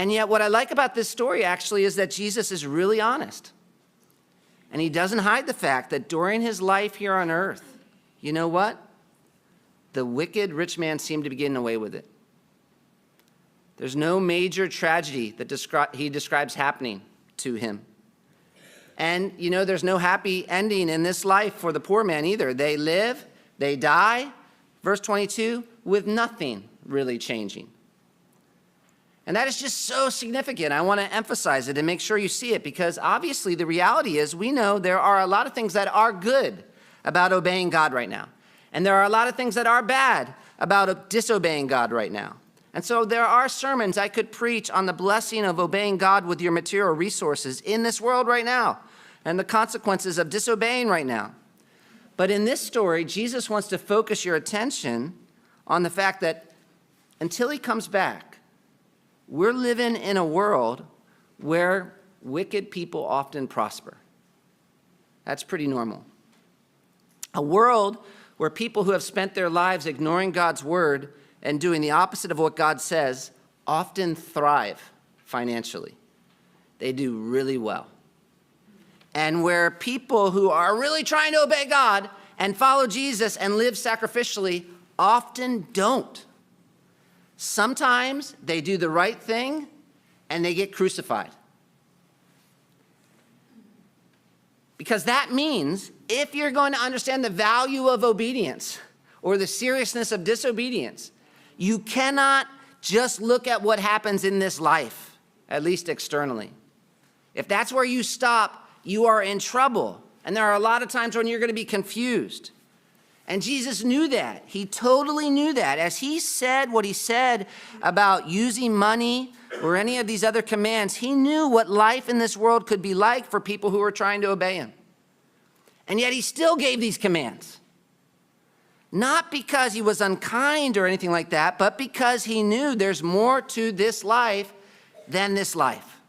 And yet what I like about this story actually is that Jesus is really honest. And he doesn't hide the fact that during his life here on earth, you know what? The wicked rich man seemed to be getting away with it. There's no major tragedy that he describes happening to him. And, you know, there's no happy ending in this life for the poor man either. They live, they die, verse 22, with nothing really changing. And that is just so significant. I want to emphasize it and make sure you see it, because obviously the reality is we know there are a lot of things that are good about obeying God right now. And there are a lot of things that are bad about disobeying God right now. And so there are sermons I could preach on the blessing of obeying God with your material resources in this world right now and the consequences of disobeying right now. But in this story, Jesus wants to focus your attention on the fact that until he comes back, we're living in a world where wicked people often prosper. That's pretty normal. A world where people who have spent their lives ignoring God's word and doing the opposite of what God says often thrive financially. They do really well. And where people who are really trying to obey God and follow Jesus and live sacrificially often don't. Sometimes they do the right thing and they get crucified. Because that means if you're going to understand the value of obedience or the seriousness of disobedience, you cannot just look at what happens in this life, at least externally. If that's where you stop, you are in trouble. And there are a lot of times when you're going to be confused. And Jesus knew that. He totally knew that. As he said what he said about using money or any of these other commands, he knew what life in this world could be like for people who were trying to obey him. And yet he still gave these commands. Not because he was unkind or anything like that, but because he knew there's more to this life than this life.